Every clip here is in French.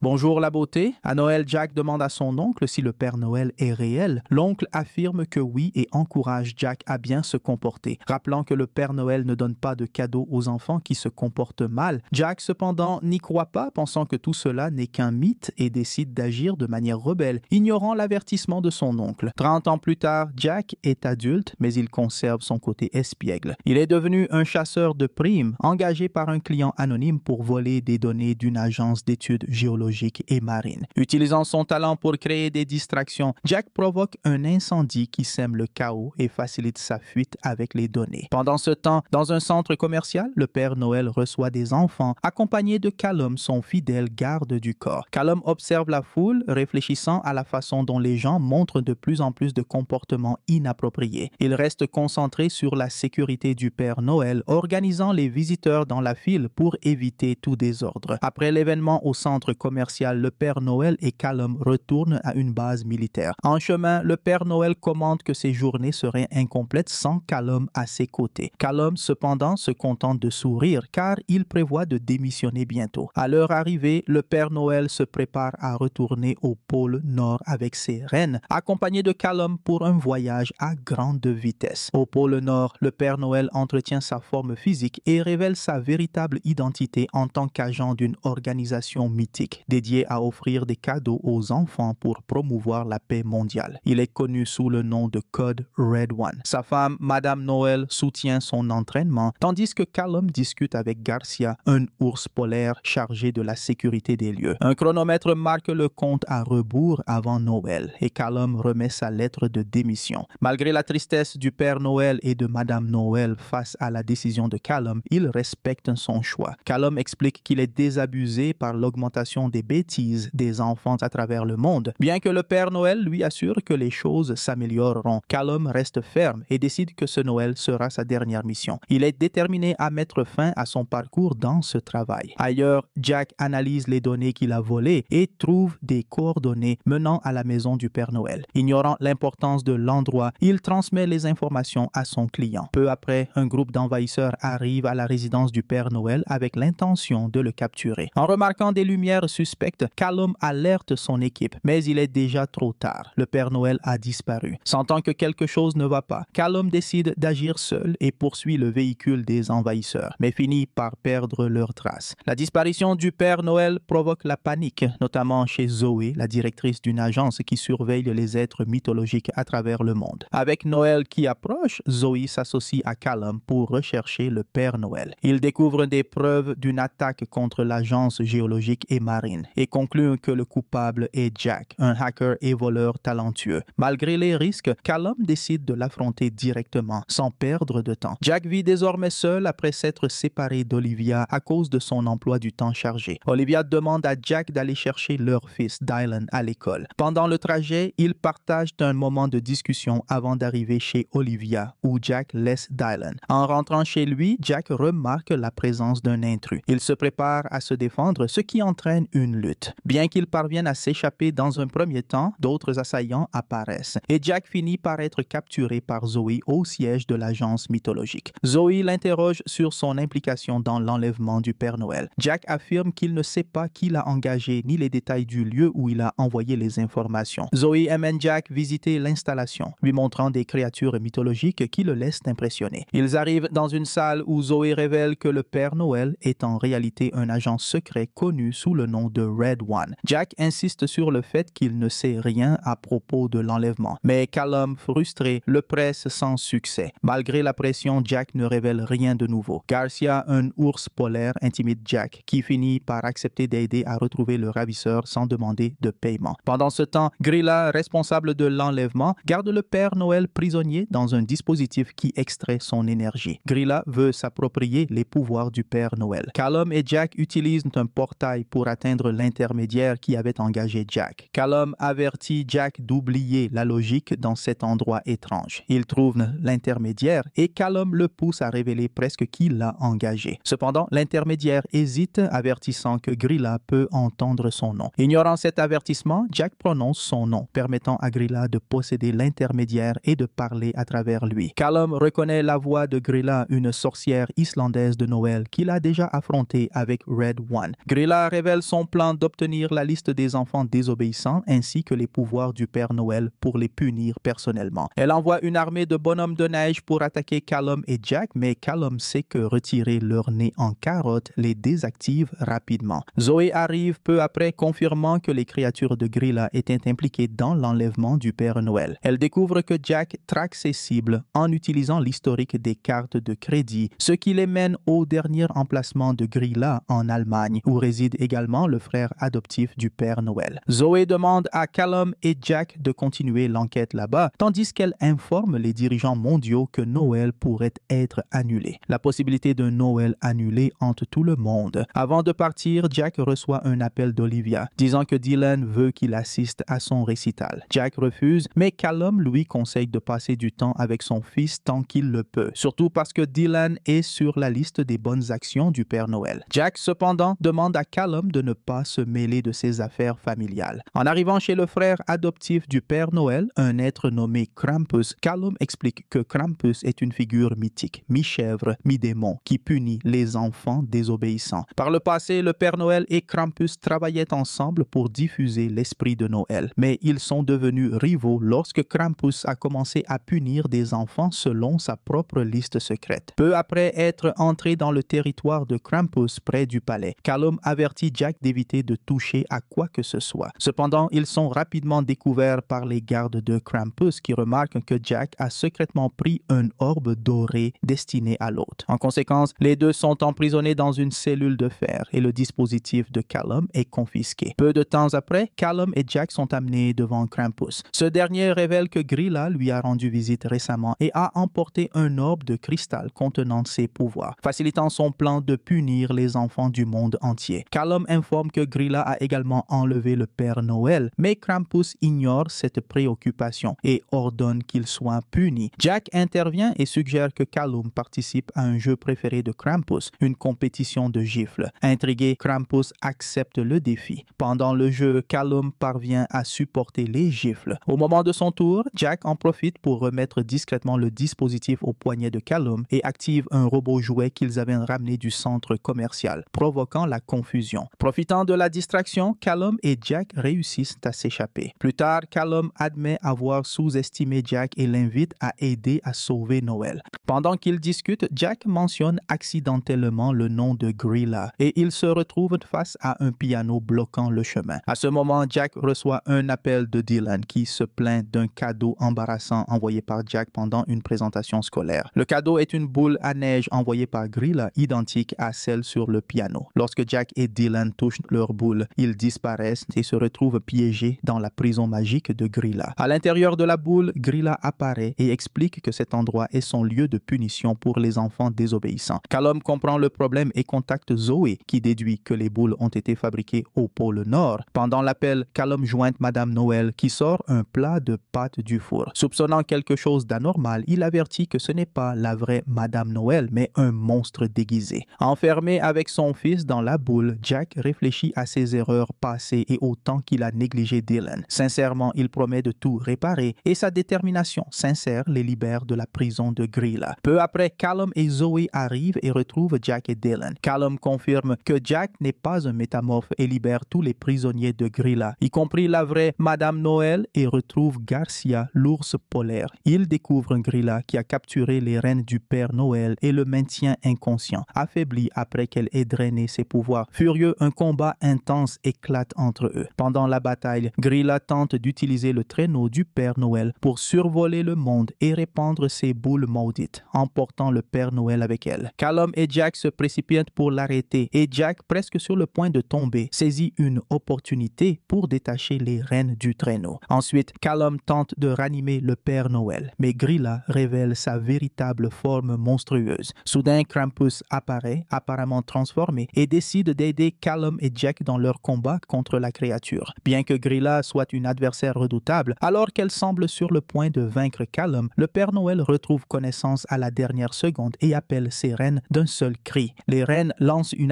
Bonjour la beauté. À Noël, Jack demande à son oncle si le Père Noël est réel. L'oncle affirme que oui et encourage Jack à bien se comporter, rappelant que le Père Noël ne donne pas de cadeaux aux enfants qui se comportent mal. Jack, cependant, n'y croit pas, pensant que tout cela n'est qu'un mythe et décide d'agir de manière rebelle, ignorant l'avertissement de son oncle. 30 ans plus tard, Jack est adulte, mais il conserve son côté espiègle. Il est devenu un chasseur de primes, engagé par un client anonyme pour voler des données d'une agence d'études géologiques et marines. Utilisant son talent pour créer des distractions, Jack provoque un incendie qui sème le chaos et facilite sa fuite avec les données. Pendant ce temps, dans un centre commercial, le Père Noël reçoit des enfants, accompagné de Callum, son fidèle garde du corps. Callum observe la foule, réfléchissant à la façon dont les gens montrent de plus en plus de comportements inappropriés. Il reste concentré sur la sécurité du Père Noël, organisant les visiteurs dans la file pour éviter tout désordre. Après l'événement au centre commercial, le Père Noël et Callum retournent à une base militaire. En chemin, le Père Noël commente que ses journées seraient incomplètes sans Callum à ses côtés. Callum, cependant, se contente de sourire car il prévoit de démissionner bientôt. À leur arrivée, le Père Noël se prépare à retourner au pôle Nord avec ses reines, accompagné de Callum pour un voyage à grande vitesse. Au pôle Nord, le Père Noël entretient sa forme physique et révèle sa véritable identité en tant qu'agent d'une organisation mythique dédiée à offrir des cadeaux aux enfants pour promouvoir la paix mondiale. Il est connu sous le nom de Code Red One. Sa femme, Madame Noël, soutient son entraînement, tandis que Callum discute avec Garcia, un ours polaire chargé de la sécurité des lieux. Un chronomètre marque le compte à rebours avant Noël et Callum remet sa lettre de démission. Malgré la tristesse du Père Noël et de Madame Noël face à la décision de Callum, il respecte son choix. Callum explique qu'il est désabusé par l'augmentation des bêtises des enfants à travers le monde. Bien que le Père Noël lui assure que les choses s'amélioreront, Callum reste ferme et décide que ce Noël sera sa dernière mission. Il est déterminé à mettre fin à son parcours dans ce travail. Ailleurs, Jack analyse les données qu'il a volées et trouve des coordonnées menant à la maison du Père Noël. Ignorant l'importance de l'endroit, il transmet les informations à son client. Peu après, un groupe d'envahisseurs arrive à la résidence du Père Noël avec l'intention de le capturer. En remarquant des lumières suspectes, Callum alerte son équipe, mais il est déjà trop tard. Le Père Noël a disparu. Sentant que quelque chose ne va pas, Callum décide d'agir seul et poursuit le véhicule des envahisseurs, mais finit par perdre leurs traces. La disparition du Père Noël provoque la panique, notamment chez Zoé, la directrice d'une agence qui surveille les êtres mythologiques à travers le monde. Avec Noël qui approche, Zoé s'associe à Callum pour rechercher le Père Noël. Ils découvrent des preuves d'une attaque contre l'agence géologique et marine et concluent que le coupable est Jack, un hacker et voleur talentueux. Malgré les risques, Callum décide de l'affronter directement, sans perdre de temps. Jack vit désormais seul après s'être séparé d'Olivia à cause de son emploi du temps chargé. Olivia demande à Jack d'aller chercher leur fils, Dylan, à l'école. Pendant le trajet, ils partagent un moment de discussion avant d'arriver chez Olivia, où Jack laisse Dylan. En rentrant chez lui, Jack remarque la présence d'un intrus. Il se prépare à se défendre, ce qui entraîne une lutte. Bien qu'il parvienne à s'échapper dans un premier temps, d'autres assaillants apparaissent et Jack finit par être capturé par Zoé au siège de l'agence mythologique. Zoé l'interroge sur son implication dans l'enlèvement du Père Noël. Jack affirme qu'il ne sait pas qui l'a engagé ni les détails du lieu où il a envoyé les informations. Zoé amène Jack visiter l'installation, lui montrant des créatures mythologiques qui le laissent impressionner. Ils arrivent dans une salle où Zoé révèle que le Père Noël est en réalité un agent secret connu sous le nom de Red One. Jack insiste sur le fait qu'il ne sait rien à propos de l'enlèvement, mais Callum, frustré, le presse sans succès. Malgré la pression, Jack ne révèle rien de nouveau. Garcia, un ours polaire, intimide Jack, qui finit par accepter d'aider à retrouver le ravisseur sans demander de paiement. Pendant ce temps, Grilla, responsable de l'enlèvement, garde le Père Noël prisonnier dans un dispositif qui extrait son énergie. Grilla veut s'approprier les pouvoirs du Père Noël. Callum et Jack utilisent un portail pour atteindre l'intermédiaire qui avait engagé Jack. Callum avertit Jack d'oublier la logique dans cet endroit étrange. Il trouve l'intermédiaire et Callum le pousse à révéler presque qui l'a engagé. Cependant, l'intermédiaire hésite, avertissant que Grilla peut entendre son nom. Ignorant cet avertissement, Jack prononce son nom, permettant à Grilla de posséder l'intermédiaire et de parler à travers lui. Callum reconnaît la voix de Grilla, une sorcière islandaise de Noël qu'il a déjà affrontée avec Red One. Grilla révèle son plan d'obtenir la liste des enfants désobéissants ainsi que les pouvoirs du Père Noël pour les punir personnellement. Elle envoie une armée de bonhommes de neige pour attaquer Callum et Jack, mais Callum sait que retirer leur nez en carotte les désactive rapidement. Zoé arrive peu après, confirmant que les créatures de Grilla étaient impliquées dans l'enlèvement du Père Noël. Elle découvre que Jack traque ses cibles en utilisant l'historique des cartes de crédit, ce qui les mène au dernier emplacement de Grilla en Allemagne, où réside également le frère adoptif du Père Noël. Zoé demande à Callum et Jack de continuer l'enquête là-bas, tandis qu'elle informe les dirigeants mondiaux que Noël pourrait être annulé. La possibilité d'un Noël annulé hante tout le monde. Avant de partir, Jack reçoit un appel d'Olivia, disant que Dylan veut qu'il assiste à son récital. Jack refuse, mais Callum lui conseille de passer du temps avec son fils tant qu'il le peut, surtout parce que Dylan est sur la liste des bonnes actions du Père Noël. Jack, cependant, demande à Callum de ne pas se mêler de ses affaires familiales. En arrivant chez le frère adoptif du Père Noël, un être nommé Krampus, Callum explique que Krampus est une figure mythique, mi-chèvre, mi-démon, qui punit les enfants désobéissants. Par le passé, le Père Noël et Krampus travaillaient ensemble pour diffuser l'esprit de Noël, mais ils sont devenus rivaux lorsque Krampus a commencé à punir des enfants selon sa propre liste secrète. Peu après être entré dans le territoire de Krampus près du palais, Callum avertit Jack d'éviter de toucher à quoi que ce soit. Cependant, ils sont rapidement découverts par les gardes de Krampus qui remarquent que Jack a secrètement pris un orbe doré destiné à l'hôte. En conséquence, les deux sont emprisonnés dans une cellule de fer et le dispositif de Callum est confisqué. Peu de temps après, Callum et Jack sont amenés devant Krampus. Ce dernier révèle que Grilla lui a rendu visite récemment et a emporté un orbe de cristal contenant ses pouvoirs, facilitant son plan de punir les enfants du monde entier. Callum informe que Grilla a également enlevé le Père Noël, mais Krampus ignore cette préoccupation et ordonne qu'il soit puni. Jack intervient et suggère que Callum participe à un jeu préféré de Krampus, une compétition de gifles. Intrigué, Krampus accepte le défi. Pendant le jeu, Callum parvient à supporter les gifles. Au moment de son tour, Jack en profite pour remettre discrètement le dispositif au poignet de Callum et active un robot jouet qu'ils avaient ramené du centre commercial, provoquant la confusion. Profitant de la distraction, Callum et Jack réussissent à s'échapper. Plus tard, Callum admet avoir sous-estimé Jack et l'invite à aider à sauver Noël. Pendant qu'ils discutent, Jack mentionne accidentellement le nom de Grilla et ils se retrouvent face à un piano bloquant le chemin. À ce moment, Jack reçoit un appel de Dylan qui se plaint d'un cadeau embarrassant envoyé par Jack pendant une présentation scolaire. Le cadeau est une boule à neige envoyée par Grilla, identique à celle sur le piano. Lorsque Jack et Dylan touchent leur boule, ils disparaissent et se retrouvent piégés dans la prison magique de Grilla. À l'intérieur de la boule, Grilla apparaît et explique que cet endroit est son lieu de punition pour les enfants désobéissants. Callum comprend le problème et contacte Zoé, qui déduit que les boules ont été fabriquées au pôle Nord. Pendant l'appel, Callum jointe Madame Noël, qui sort un plat de pâtes du four. Soupçonnant quelque chose d'anormal, il avertit que ce n'est pas la vraie Madame Noël, mais un monstre déguisé. Enfermé avec son fils dans la boule, Jack réfléchit à ses erreurs passées et au temps qu'il a négligé Dylan. Sincèrement, il promet de tout réparer et sa détermination sincère les libère de la prison de Grilla. Peu après, Callum et Zoé arrivent et retrouvent Jack et Dylan. Callum confirme que Jack n'est pas un métamorphe et libère tous les prisonniers de Grilla, y compris la vraie Madame Noël, et retrouve Garcia, l'ours polaire. Il découvre Grilla qui a capturé les reines du Père Noël et le maintient inconscient, affaibli après qu'elle ait drainé ses pouvoirs. Furieux, un combat intense éclate entre eux. Pendant la bataille, Grilla tente d'utiliser le traîneau du Père Noël pour survoler le monde et répandre ses boules maudites, emportant le Père Noël avec elle. Callum et Jack se précipitent pour l'arrêter et Jack, presque sur le point de tomber, saisit une opportunité pour détacher les rênes du traîneau. Ensuite, Callum tente de ranimer le Père Noël, mais Grilla révèle sa véritable forme monstrueuse. Soudain, Krampus apparaît, apparemment transformé, et décide d'aider Callum et Jack dans leur combat contre la créature. Bien que Grilla soit une adversaire redoutable, alors qu'elle semble sur le point de vaincre Callum, le Père Noël retrouve connaissance à la dernière seconde et appelle ses reines d'un seul cri. Les reines lancent une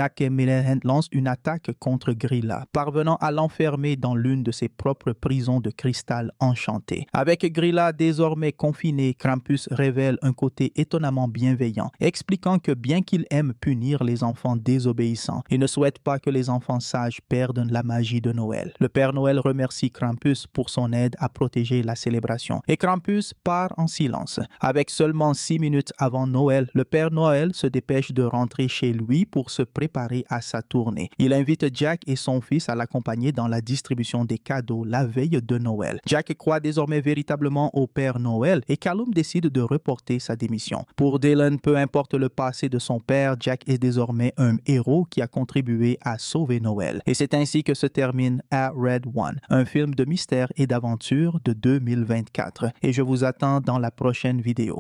attaque contre Grilla, parvenant à l'enfermer dans l'une de ses propres prisons de cristal enchanté. Avec Grilla désormais confinée, Krampus révèle un côté étonnamment bienveillant, expliquant que bien qu'il aime punir les enfants désobéissants, il ne souhaite pas que les enfants enfants sages perdent la magie de Noël. Le Père Noël remercie Krampus pour son aide à protéger la célébration. Et Krampus part en silence. Avec seulement 6 minutes avant Noël, le Père Noël se dépêche de rentrer chez lui pour se préparer à sa tournée. Il invite Jack et son fils à l'accompagner dans la distribution des cadeaux la veille de Noël. Jack croit désormais véritablement au Père Noël et Callum décide de reporter sa démission. Pour Dylan, peu importe le passé de son père, Jack est désormais un héros qui a contribué à sauver Noël. Et c'est ainsi que se termine A Red One, un film de mystère et d'aventure de 2024. Et je vous attends dans la prochaine vidéo.